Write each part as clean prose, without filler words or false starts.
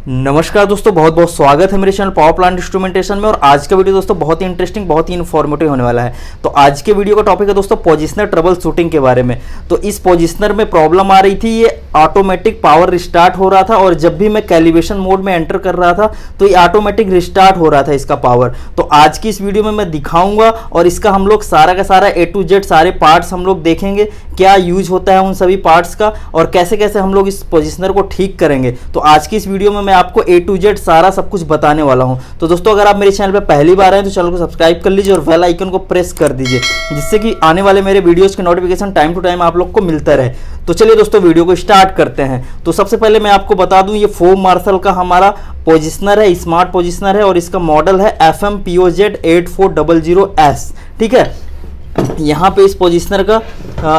नमस्कार दोस्तों, बहुत बहुत स्वागत है मेरे चैनल पावर प्लांट इंस्ट्रूमेंटेशन में। और आज का वीडियो दोस्तों बहुत ही इंटरेस्टिंग, बहुत ही इन्फॉर्मेटिव होने वाला है। तो आज के वीडियो का टॉपिक है दोस्तों पोजिशनर ट्रबल शूटिंग के बारे में। तो इस पोजिशनर में प्रॉब्लम आ रही थी, ये ऑटोमेटिक पावर रिस्टार्ट हो रहा था और जब भी मैं कैलिब्रेशन मोड में एंटर कर रहा था तो ये ऑटोमेटिक रिस्टार्ट हो रहा था इसका पावर। तो आज की इस वीडियो में मैं दिखाऊंगा और इसका हम लोग सारा का सारा A to Z सारे पार्ट्स हम लोग देखेंगे, क्या यूज होता है उन सभी पार्ट्स का और कैसे कैसे हम लोग इस पोजिशनर को ठीक करेंगे। तो आज की इस वीडियो में मैं आपको A to Z सारा सब कुछ बताने वाला हूं। तो दोस्तों अगर आप मेरे चैनल पर पहली बार आए तो चैनल को सब्सक्राइब कर लीजिए और बेल आइकन को प्रेस कर दीजिए, जिससे कि आने वाले मेरे वीडियोस के नोटिफिकेशन टाइम टू टाइम आप लोग को मिलता रहे। तो चलिए दोस्तों वीडियो को स्टार्ट करते हैं। तो सबसे पहले मैं आपको बता दूं, ये फोम मार्शल का हमारा पोजिशनर है, स्मार्ट पोजिशनर है और इसका मॉडल है FMPOZ 8400S। ठीक है, यहाँ पे इस पोजिशनर का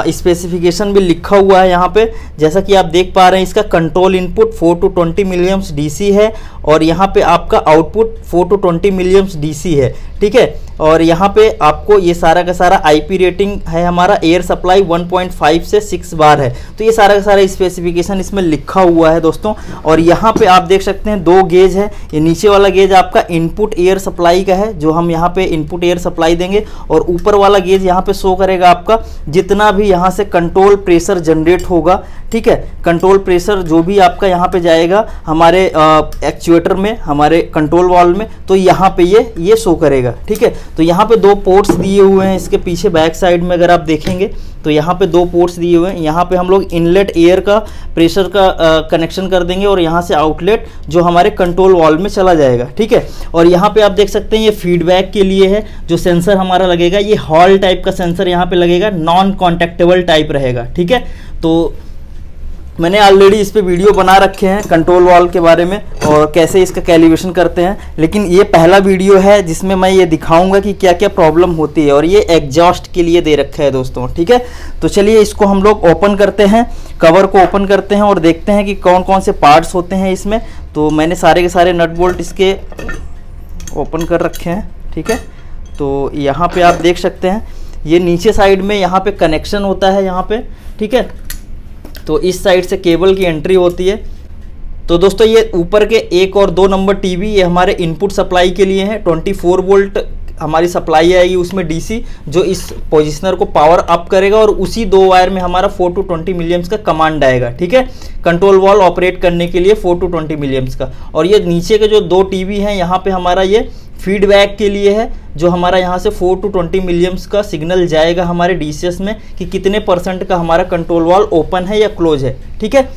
स्पेसिफिकेशन भी लिखा हुआ है। यहाँ पे जैसा कि आप देख पा रहे हैं, इसका control input 4 to 20 millions DC है और यहाँ पे आपका आउटपुट 4 to 20 मिलियम्स DC है। ठीक है, और यहाँ पे आपको ये सारा का सारा IP रेटिंग है, हमारा एयर सप्लाई 1.5 से 6 बार है। तो ये सारा का सारा स्पेसिफिकेशन इसमें लिखा हुआ है दोस्तों। और यहाँ पे आप देख सकते हैं 2 गेज है। ये नीचे वाला गेज आपका इनपुट एयर सप्लाई का है, जो हम यहाँ पे इनपुट एयर सप्लाई देंगे, और ऊपर वाला गेज यहाँ पे शो करेगा आपका जितना भी यहाँ से कंट्रोल प्रेशर जनरेट होगा। ठीक है, कंट्रोल प्रेशर जो भी आपका यहाँ पे जाएगा हमारे एक्चुएटर में, हमारे कंट्रोल वाल्व में, तो यहाँ पे ये शो करेगा। ठीक है, तो यहाँ पे 2 पोर्ट्स दिए हुए हैं इसके पीछे बैक साइड में। अगर आप देखेंगे तो यहाँ पे 2 पोर्ट्स दिए हुए हैं। यहाँ पे हम लोग इनलेट एयर का प्रेशर का कनेक्शन कर देंगे और यहाँ से आउटलेट जो हमारे कंट्रोल वाल्व में चला जाएगा। ठीक है, और यहाँ पे आप देख सकते हैं ये फीडबैक के लिए है। जो सेंसर हमारा लगेगा ये हॉल टाइप का सेंसर यहाँ पे लगेगा, नॉन कॉन्टेक्टेबल टाइप रहेगा। ठीक है, तो मैंने ऑलरेडी इस पे वीडियो बना रखे हैं कंट्रोल वाल्व के बारे में और कैसे इसका कैलिब्रेशन करते हैं, लेकिन ये पहला वीडियो है जिसमें मैं ये दिखाऊंगा कि क्या क्या प्रॉब्लम होती है। और ये एग्जॉस्ट के लिए दे रखा है दोस्तों। ठीक है, तो चलिए इसको हम लोग ओपन करते हैं, कवर को ओपन करते हैं और देखते हैं कि कौन कौन से पार्ट्स होते हैं इसमें। तो मैंने सारे के सारे नट बोल्ट इसके ओपन कर रखे हैं। ठीक है, तो यहाँ पे आप देख सकते हैं ये नीचे साइड में यहाँ पे कनेक्शन होता है यहाँ पे। ठीक है, तो इस साइड से केबल की एंट्री होती है। तो दोस्तों ये ऊपर के 1 और 2 नंबर टीवी ये हमारे इनपुट सप्लाई के लिए है। 24 वोल्ट हमारी सप्लाई आएगी उसमें DC, जो इस पोजिशनर को पावर अप करेगा और उसी 2 वायर में हमारा 4 to 20 मिलियम्स का कमांड आएगा। ठीक है, कंट्रोल वाल्व ऑपरेट करने के लिए 4 to 20 मिलियम्स का। और ये नीचे के जो 2 टीवी हैं यहाँ पे हमारा ये फीडबैक के लिए है, जो हमारा यहाँ से 4 to 20 मिलियम्स का सिग्नल जाएगा हमारे DCS में कि कितने % का हमारा कंट्रोल वाल्व ओपन है या क्लोज है। ठीक है,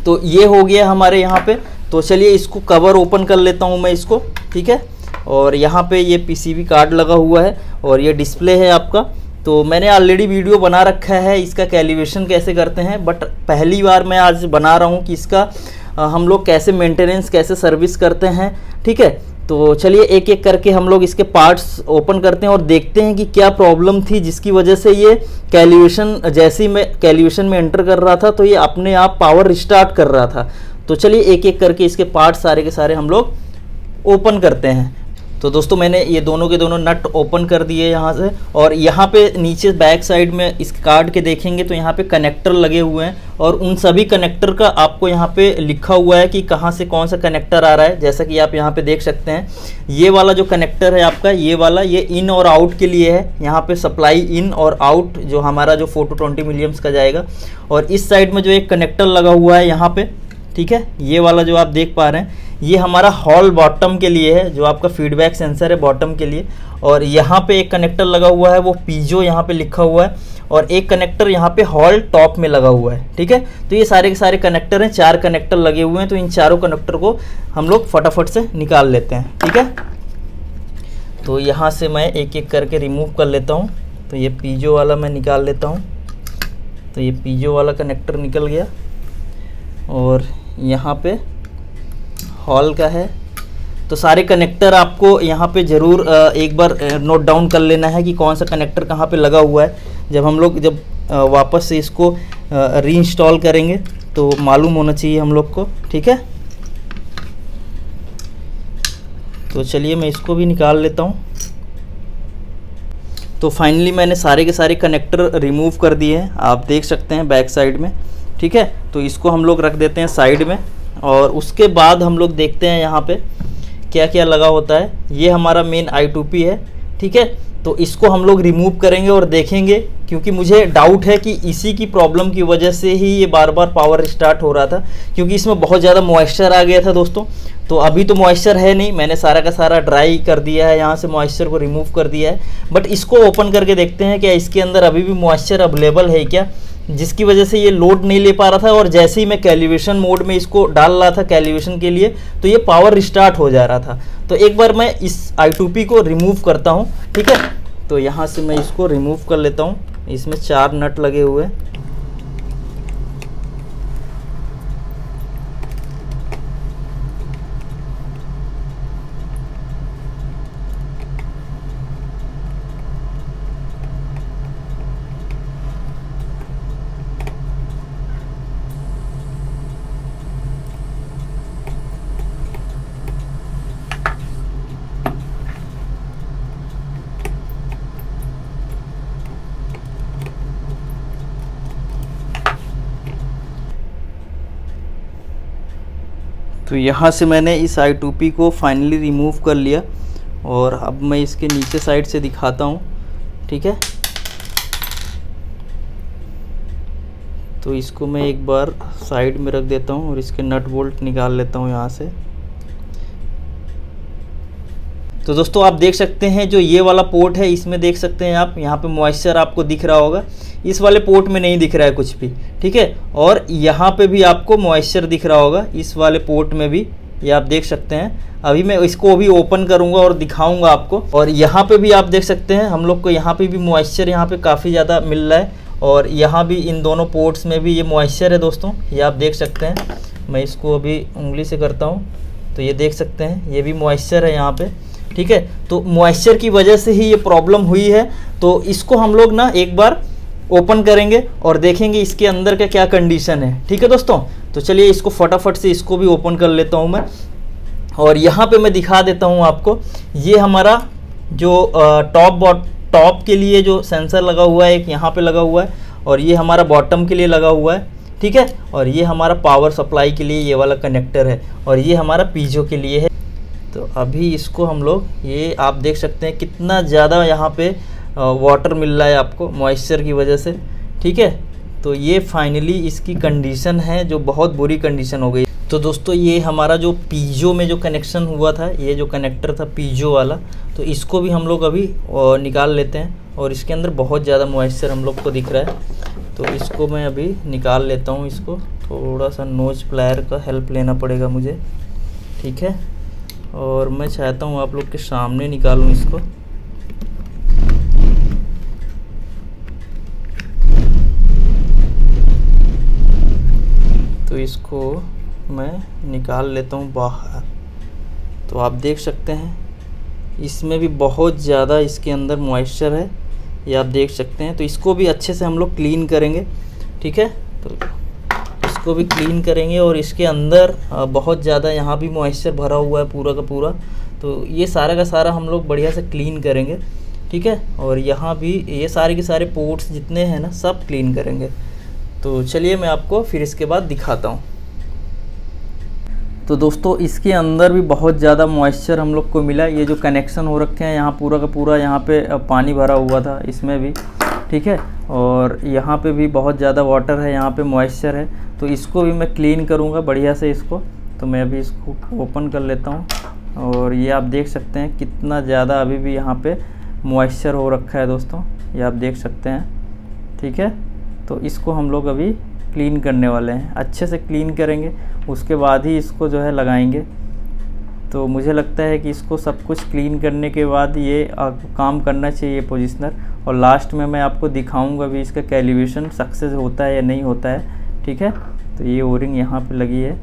तो ये हो गया हमारे यहाँ पे। तो चलिए इसको कवर ओपन कर लेता हूँ मैं इसको। ठीक है, और यहाँ पे ये PCB कार्ड लगा हुआ है और ये डिस्प्ले है आपका। तो मैंने ऑलरेडी वीडियो बना रखा है इसका कैलिब्रेशन कैसे करते हैं, बट पहली बार मैं आज बना रहा हूँ कि इसका हम लोग कैसे मेंटेनेंस, कैसे सर्विस करते हैं। ठीक है, तो चलिए एक एक करके हम लोग इसके पार्ट्स ओपन करते हैं और देखते हैं कि क्या प्रॉब्लम थी जिसकी वजह से ये कैलिब्रेशन, जैसे ही मैं कैलिब्रेशन में एंटर कर रहा था तो ये अपने आप पावर रिस्टार्ट कर रहा था। तो चलिए एक एक करके इसके पार्ट्स सारे के सारे हम लोग ओपन करते हैं। तो दोस्तों मैंने ये दोनों के दोनों नट ओपन कर दिए यहाँ से, और यहाँ पे नीचे बैक साइड में इस कार्ड के देखेंगे तो यहाँ पे कनेक्टर लगे हुए हैं और उन सभी कनेक्टर का आपको यहाँ पे लिखा हुआ है कि कहाँ से कौन सा कनेक्टर आ रहा है। जैसा कि आप यहाँ पे देख सकते हैं, ये वाला जो कनेक्टर है आपका, ये वाला ये इन और आउट के लिए है। यहाँ पे सप्लाई इन और आउट जो हमारा जो 4 to 20 मिलियम्स का जाएगा। और इस साइड में जो एक कनेक्टर लगा हुआ है यहाँ पे, ठीक है, ये वाला जो आप देख पा रहे हैं ये हमारा हॉल बॉटम के लिए है, जो आपका फीडबैक सेंसर है बॉटम के लिए। और यहाँ पे एक कनेक्टर लगा हुआ है, वो पीजो यहाँ पे लिखा हुआ है, और एक कनेक्टर यहाँ पे हॉल टॉप में लगा हुआ है। ठीक है, तो ये सारे के सारे कनेक्टर हैं, 4 कनेक्टर लगे हुए हैं। तो इन चारों कनेक्टर को हम लोग फटाफट से निकाल लेते हैं। ठीक है, तो यहाँ से मैं एक एक करके रिमूव कर लेता हूँ। तो ये पीजो वाला मैं निकाल लेता हूँ। तो ये पीजो वाला कनेक्टर निकल गया और यहाँ पे हॉल का है। तो सारे कनेक्टर आपको यहाँ पे ज़रूर एक बार नोट डाउन कर लेना है कि कौन सा कनेक्टर कहाँ पे लगा हुआ है। जब हम लोग वापस से इसको रीइंस्टॉल करेंगे तो मालूम होना चाहिए हम लोग को। ठीक है, तो चलिए मैं इसको भी निकाल लेता हूँ। तो फाइनली मैंने सारे के सारे कनेक्टर रिमूव कर दिए हैं, आप देख सकते हैं बैक साइड में। ठीक है, तो इसको हम लोग रख देते हैं साइड में। और उसके बाद हम लोग देखते हैं यहाँ पे क्या क्या लगा होता है। ये हमारा मेन I2P है, ठीक है। तो इसको हम लोग रिमूव करेंगे और देखेंगे, क्योंकि मुझे डाउट है कि इसी की प्रॉब्लम की वजह से ही ये बार बार पावर स्टार्ट हो रहा था, क्योंकि इसमें बहुत ज़्यादा मॉइस्चर आ गया था दोस्तों। तो अभी तो मॉइस्चर है नहीं, मैंने सारा का सारा ड्राई कर दिया है, यहाँ से मॉइस्चर को रिमूव कर दिया है। बट इसको ओपन करके देखते हैं क्या इसके अंदर अभी भी मॉइस्चर अवेलेबल है क्या, जिसकी वजह से ये लोड नहीं ले पा रहा था। और जैसे ही मैं कैलिब्रेशन मोड में इसको डाल रहा था कैलिब्रेशन के लिए, तो ये पावर रिस्टार्ट हो जा रहा था। तो एक बार मैं इस I2P को रिमूव करता हूँ, ठीक है। तो यहाँ से मैं इसको रिमूव कर लेता हूँ। इसमें 4 नट लगे हुए हैं। तो यहाँ से मैंने इस I2P को फाइनली रिमूव कर लिया और अब मैं इसके नीचे साइड से दिखाता हूँ, ठीक है। तो इसको मैं एक बार साइड में रख देता हूँ और इसके नट बोल्ट निकाल लेता हूँ यहाँ से। तो दोस्तों आप देख सकते हैं जो ये वाला पोर्ट है, इसमें देख सकते हैं आप, यहाँ पे मॉइस्चर आपको दिख रहा होगा। इस वाले पोर्ट में नहीं दिख रहा है कुछ भी, ठीक है। और यहाँ पे भी आपको मॉइस्चर दिख रहा होगा, इस वाले पोर्ट में भी, ये आप देख सकते हैं। अभी मैं इसको भी ओपन करूँगा और दिखाऊँगा आपको। और यहाँ पे भी आप देख सकते हैं हम लोग को यहाँ पे भी मॉइस्चर यहाँ पे काफ़ी ज़्यादा मिल रहा है। और यहाँ भी इन दोनों पोर्ट्स में भी ये मॉइस्चर है दोस्तों, ये आप देख सकते हैं। मैं इसको अभी उंगली से करता हूँ तो ये देख सकते हैं, ये भी मॉइस्चर है यहाँ पे, ठीक है। तो मॉइस्चर की वजह से ही ये प्रॉब्लम हुई है। तो इसको हम लोग ना एक बार ओपन करेंगे और देखेंगे इसके अंदर का क्या कंडीशन है, ठीक है दोस्तों। तो चलिए इसको फटाफट से इसको भी ओपन कर लेता हूँ मैं। और यहाँ पे मैं दिखा देता हूँ आपको, ये हमारा जो टॉप के लिए जो सेंसर लगा हुआ है, एक यहाँ पे लगा हुआ है, और ये हमारा बॉटम के लिए लगा हुआ है, ठीक है। और ये हमारा पावर सप्लाई के लिए ये वाला कनेक्टर है, और ये हमारा पीजो के लिए है। तो अभी इसको हम लोग, ये आप देख सकते हैं कितना ज़्यादा यहाँ पे वाटर मिल रहा है आपको मॉइस्चर की वजह से, ठीक है। तो ये फाइनली इसकी कंडीशन है जो बहुत बुरी कंडीशन हो गई। तो दोस्तों ये हमारा जो पीजो में जो कनेक्शन हुआ था, ये जो कनेक्टर था पीजो वाला, तो इसको भी हम लोग अभी निकाल लेते हैं। और इसके अंदर बहुत ज़्यादा मॉइस्चर हम लोग को दिख रहा है, तो इसको मैं अभी निकाल लेता हूँ। इसको थोड़ा सा नोज प्लायर का हेल्प लेना पड़ेगा मुझे, ठीक है। और मैं चाहता हूँ आप लोग के सामने निकालूँ इसको। तो इसको मैं निकाल लेता हूँ बाहर। तो आप देख सकते हैं इसमें भी बहुत ज़्यादा इसके अंदर मॉइस्चर है, ये आप देख सकते हैं। तो इसको भी अच्छे से हम लोग क्लीन करेंगे, ठीक है। तो इसको भी क्लीन करेंगे और इसके अंदर बहुत ज़्यादा यहाँ भी मॉइस्चर भरा हुआ है पूरा का पूरा। तो ये सारा का सारा हम लोग बढ़िया से क्लीन करेंगे, ठीक है। और यहाँ भी ये सारे के सारे पोर्ट्स जितने हैं ना, सब क्लीन करेंगे। तो चलिए मैं आपको फिर इसके बाद दिखाता हूँ। तो दोस्तों इसके अंदर भी बहुत ज़्यादा मॉइस्चर हम लोग को मिला। ये जो कनेक्शन हो रखे हैं यहाँ पूरा का पूरा, यहाँ पे पानी भरा हुआ था इसमें भी, ठीक है। और यहाँ पे भी बहुत ज़्यादा वाटर है, यहाँ पे मॉइस्चर है। तो इसको भी मैं क्लीन करूँगा बढ़िया से इसको। तो मैं अभी इसको ओपन कर लेता हूँ और ये आप देख सकते हैं कितना ज़्यादा अभी भी यहाँ पे मॉइस्चर हो रखा है दोस्तों, ये आप देख सकते हैं, ठीक है। तो इसको हम लोग अभी क्लीन करने वाले हैं, अच्छे से क्लीन करेंगे, उसके बाद ही इसको जो है लगाएंगे। तो मुझे लगता है कि इसको सब कुछ क्लीन करने के बाद ये काम करना चाहिए पोजिशनर। और लास्ट में मैं आपको दिखाऊंगा भी इसका कैलिब्रेशन सक्सेस होता है या नहीं होता है, ठीक है। तो ये ओरिंग यहाँ पे लगी है।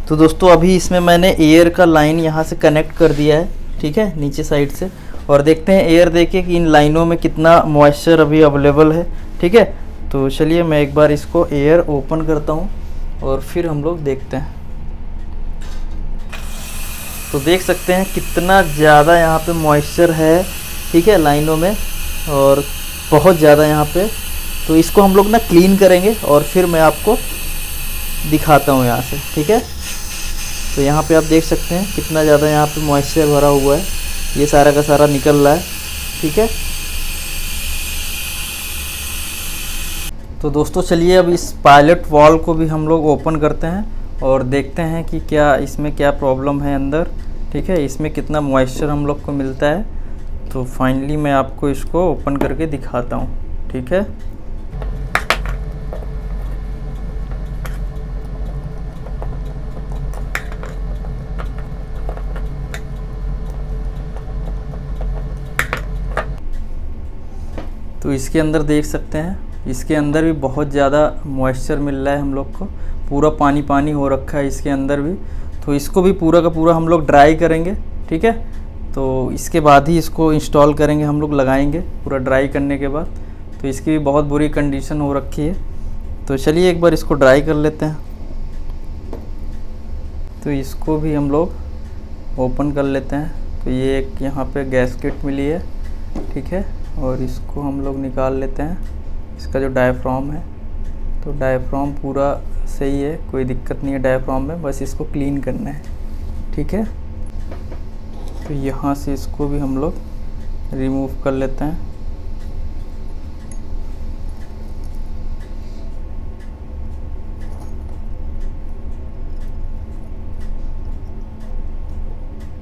तो दोस्तों अभी इसमें मैंने एयर का लाइन यहाँ से कनेक्ट कर दिया है, ठीक है, नीचे साइड से। और देखते हैं एयर देखिए कि इन लाइनों में कितना मॉइस्चर अभी अवेलेबल है, ठीक है। तो चलिए मैं एक बार इसको एयर ओपन करता हूँ और फिर हम लोग देखते हैं। तो देख सकते हैं कितना ज़्यादा यहाँ पे मॉइस्चर है, ठीक है, लाइनों में, और बहुत ज़्यादा यहाँ पे। तो इसको हम लोग ना क्लीन करेंगे और फिर मैं आपको दिखाता हूँ यहाँ से, ठीक है। तो यहाँ पे आप देख सकते हैं कितना ज़्यादा यहाँ पे मॉइस्चर भरा हुआ है, ये सारा का सारा निकल रहा है, ठीक है। तो दोस्तों चलिए अब इस पायलट वाल्व को भी हम लोग ओपन करते हैं और देखते हैं कि क्या इसमें क्या प्रॉब्लम है अंदर, ठीक है, इसमें कितना मॉइस्चर हम लोग को मिलता है। तो फाइनली मैं आपको इसको ओपन करके दिखाता हूँ, ठीक है। तो इसके अंदर देख सकते हैं, इसके अंदर भी बहुत ज़्यादा मॉइस्चर मिल रहा है हम लोग को, पूरा पानी पानी हो रखा है इसके अंदर भी। तो इसको भी पूरा का पूरा हम लोग ड्राई करेंगे, ठीक है। तो इसके बाद ही इसको इंस्टॉल करेंगे, हम लोग लगाएंगे पूरा ड्राई करने के बाद। तो इसकी भी बहुत बुरी कंडीशन हो रखी है। तो चलिए एक बार इसको ड्राई कर लेते हैं। तो इसको भी हम लोग ओपन कर लेते हैं। तो ये एक यहाँ पे गैस्केट मिली है, ठीक है, और इसको हम लोग निकाल लेते हैं, इसका जो डायाफ्राम है। तो डायाफ्राम पूरा सही है, कोई दिक्कत नहीं है डायाफ्राम में, बस इसको क्लीन करना है, ठीक है। तो यहाँ से इसको भी हम लोग रिमूव कर लेते हैं।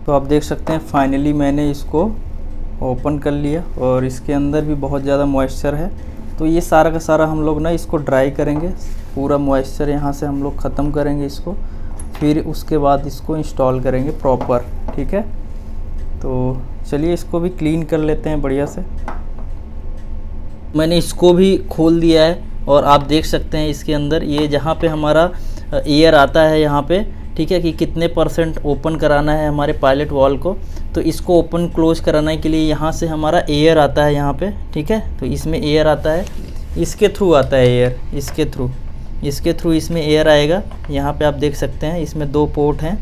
तो आप देख सकते हैं फाइनली मैंने इसको ओपन कर लिया और इसके अंदर भी बहुत ज़्यादा मॉइस्चर है। तो ये सारा का सारा हम लोग ना इसको ड्राई करेंगे, पूरा मॉइस्चर यहाँ से हम लोग ख़त्म करेंगे इसको, फिर उसके बाद इसको इंस्टॉल करेंगे प्रॉपर, ठीक है। तो चलिए इसको भी क्लीन कर लेते हैं बढ़िया से। मैंने इसको भी खोल दिया है और आप देख सकते हैं इसके अंदर ये जहाँ पे हमारा एयर आता है यहाँ पे, ठीक है, कि कितने % ओपन कराना है हमारे पायलट वाल्व को। तो इसको ओपन क्लोज कराने के लिए यहाँ से हमारा एयर आता है यहाँ पे, ठीक है। तो इसमें एयर आता है, इसके थ्रू आता है एयर, इसके थ्रू इसमें एयर आएगा। यहाँ पे आप देख सकते हैं इसमें 2 पोर्ट हैं,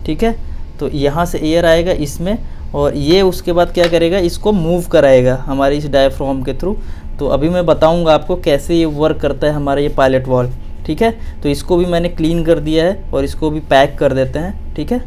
ठीक है। तो यहाँ से एयर आएगा इसमें और ये उसके बाद क्या करेगा, इसको मूव कराएगा हमारे इस डायाफ्राम के थ्रू। तो अभी मैं बताऊँगा आपको कैसे ये वर्क करता है हमारा ये पायलट वाल्व, ठीक है। तो इसको भी मैंने क्लीन कर दिया है और इसको भी पैक कर देते हैं, ठीक है।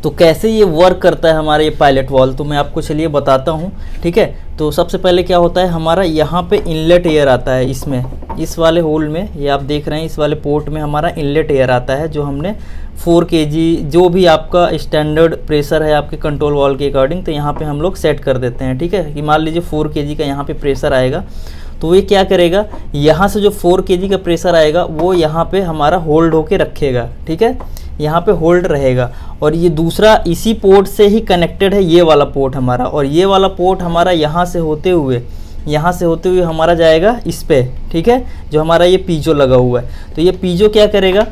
तो कैसे ये वर्क करता है हमारा ये पायलट वाल्व, तो मैं आपको चलिए बताता हूँ, ठीक है। तो सबसे पहले क्या होता है, हमारा यहाँ पे इनलेट एयर आता है, इसमें इस वाले होल में, ये आप देख रहे हैं इस वाले पोर्ट में हमारा इनलेट एयर आता है, जो हमने 4 kg जो भी आपका स्टैंडर्ड प्रेशर है आपके कंट्रोल वाल्व के अकॉर्डिंग, तो यहाँ पे हम लोग सेट कर देते हैं, ठीक है। कि मान लीजिए 4 kg का यहाँ पे प्रेशर आएगा, तो ये क्या करेगा, यहाँ से जो 4 kg का प्रेशर आएगा वो यहाँ पे हमारा होल्ड होके रखेगा, ठीक है, यहाँ पे होल्ड रहेगा। और ये दूसरा इसी पोर्ट से ही कनेक्टेड है, ये वाला पोर्ट हमारा, और ये वाला पोर्ट हमारा यहाँ से होते हुए हमारा जाएगा इस पे, ठीक है, जो हमारा ये पीजो लगा हुआ है। तो ये पीजो क्या करेगा,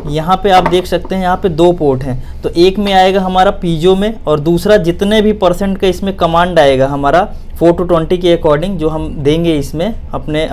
यहाँ पे आप देख सकते हैं यहाँ पे 2 पोर्ट हैं, तो एक में आएगा हमारा पीजो में, और दूसरा जितने भी % का इसमें कमांड आएगा हमारा 4 to 20 के अकॉर्डिंग जो हम देंगे इसमें अपने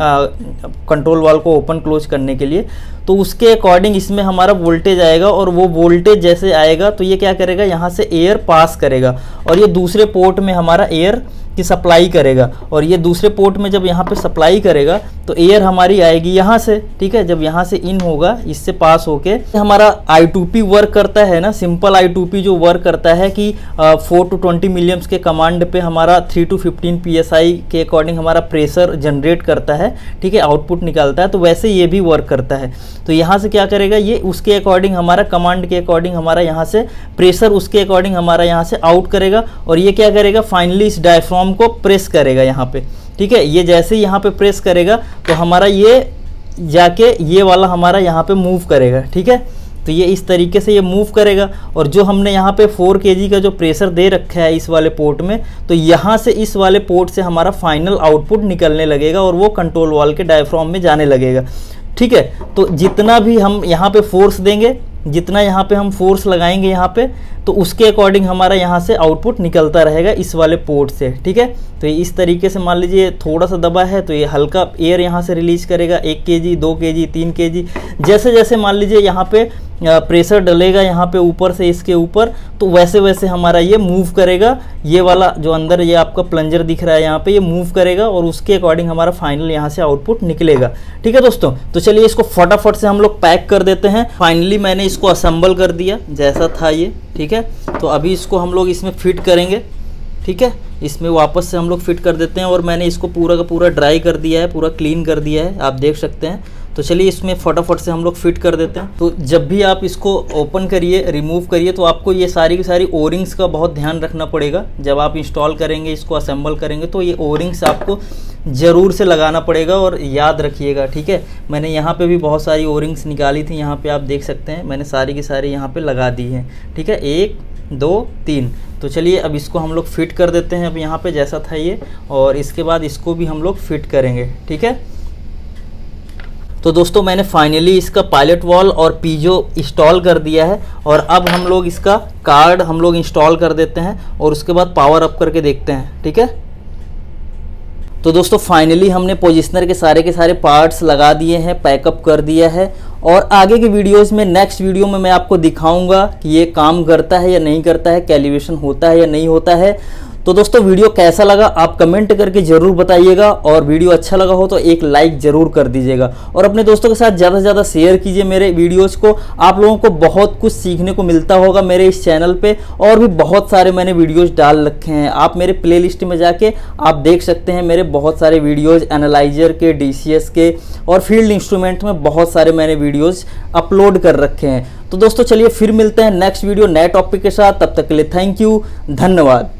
कंट्रोल वाल्व को ओपन क्लोज करने के लिए, तो उसके अकॉर्डिंग इसमें हमारा वोल्टेज आएगा। और वो वोल्टेज जैसे आएगा तो ये क्या करेगा, यहाँ से एयर पास करेगा और ये दूसरे पोर्ट में हमारा एयर की सप्लाई करेगा। और ये दूसरे पोर्ट में जब यहाँ पे सप्लाई करेगा तो एयर हमारी आएगी यहाँ से, ठीक है। जब यहाँ से इन होगा, इससे पास होके हमारा I2P वर्क करता है ना, सिंपल I2P जो वर्क करता है कि 4 to 20 मिलियम्स के कमांड पे हमारा 3 to 15 PSI के अकॉर्डिंग हमारा प्रेशर जनरेट करता है, ठीक है, आउटपुट निकालता है। तो वैसे ये भी वर्क करता है। तो यहाँ से क्या करेगा, ये उसके अकॉर्डिंग हमारा कमांड के अकॉर्डिंग हमारा यहाँ से प्रेशर उसके अकॉर्डिंग हमारा यहाँ से आउट करेगा। और ये क्या करेगा, फाइनली इस डायफ्राम को प्रेस करेगा यहाँ पे, ठीक है। ये जैसे ही यहाँ पे प्रेस करेगा तो हमारा ये जाके ये वाला हमारा यहाँ पे मूव करेगा, ठीक है। तो ये इस तरीके से ये मूव करेगा। और जो हमने यहाँ पे 4 kg का जो प्रेशर दे रखा है इस वाले पोर्ट में, तो यहाँ से इस वाले पोर्ट से हमारा फाइनल आउटपुट निकलने लगेगा और वो कंट्रोल वाल्व के डायफ्राम में जाने लगेगा, ठीक है। तो जितना भी हम यहाँ पे फोर्स देंगे, जितना यहाँ पे हम फोर्स लगाएंगे यहाँ पे, तो उसके अकॉर्डिंग हमारा यहाँ से आउटपुट निकलता रहेगा इस वाले पोर्ट से, ठीक है। तो ये इस तरीके से मान लीजिए थोड़ा सा दबा है तो ये हल्का एयर यहाँ से रिलीज करेगा, 1 kg 2 kg 3 kg, जैसे जैसे मान लीजिए यहाँ पे प्रेशर डलेगा यहाँ पे ऊपर से इसके ऊपर, तो वैसे वैसे हमारा ये मूव करेगा। ये वाला जो अंदर ये आपका प्लंजर दिख रहा है यहाँ पे, ये मूव करेगा और उसके अकॉर्डिंग हमारा फाइनल यहाँ से आउटपुट निकलेगा। ठीक है दोस्तों, तो चलिए इसको फटाफट से हम लोग पैक कर देते हैं। फाइनली मैंने इसको असेंबल कर दिया जैसा था ये। ठीक है, तो अभी इसको हम लोग इसमें फिट करेंगे। ठीक है, इसमें वापस से हम लोग फिट कर देते हैं और मैंने इसको पूरा का पूरा ड्राई कर दिया है, पूरा क्लीन कर दिया है, आप देख सकते हैं। तो चलिए इसमें फटाफट से हम लोग फिट कर देते हैं। तो जब भी आप इसको ओपन करिए, रिमूव करिए, तो आपको ये सारी की सारी ओरिंग्स का बहुत ध्यान रखना पड़ेगा। जब आप इंस्टॉल करेंगे, इसको असेंबल करेंगे, तो ये ओरिंग्स आपको ज़रूर से लगाना पड़ेगा और याद रखिएगा। ठीक है, मैंने यहाँ पे भी बहुत सारी ओरिंग्स निकाली थी, यहाँ पे आप देख सकते हैं मैंने सारी की सारी यहाँ पे लगा दी हैं। ठीक है, 1 2 3। तो चलिए अब इसको हम लोग फिट कर देते हैं। अब यहाँ पे जैसा था ये, और इसके बाद इसको भी हम लोग फिट करेंगे। ठीक है, तो दोस्तों मैंने फाइनली इसका पायलट वॉल और पीजो इंस्टॉल कर दिया है, और अब हम लोग इसका कार्ड हम लोग इंस्टॉल कर देते हैं और उसके बाद पावर अप करके देखते हैं। ठीक है, तो दोस्तों फाइनली हमने पोजिशनर के सारे पार्ट्स लगा दिए हैं, पैकअप कर दिया है, और आगे के वीडियोस में, नेक्स्ट वीडियो में मैं आपको दिखाऊंगा कि ये काम करता है या नहीं करता है, कैलिब्रेशन होता है या नहीं होता है। तो दोस्तों वीडियो कैसा लगा आप कमेंट करके ज़रूर बताइएगा, और वीडियो अच्छा लगा हो तो एक लाइक ज़रूर कर दीजिएगा, और अपने दोस्तों के साथ ज़्यादा से ज़्यादा शेयर कीजिए मेरे वीडियोस को। आप लोगों को बहुत कुछ सीखने को मिलता होगा मेरे इस चैनल पे, और भी बहुत सारे मैंने वीडियोस डाल रखे हैं। आप मेरे प्लेलिस्ट में जाके आप देख सकते हैं, मेरे बहुत सारे वीडियोज़ एनालाइजर के, DCS के और फील्ड इंस्ट्रूमेंट में बहुत सारे मैंने वीडियोज़ अपलोड कर रखे हैं। तो दोस्तों चलिए फिर मिलते हैं नेक्स्ट वीडियो नए टॉपिक के साथ, तब तक के लिए थैंक यू, धन्यवाद।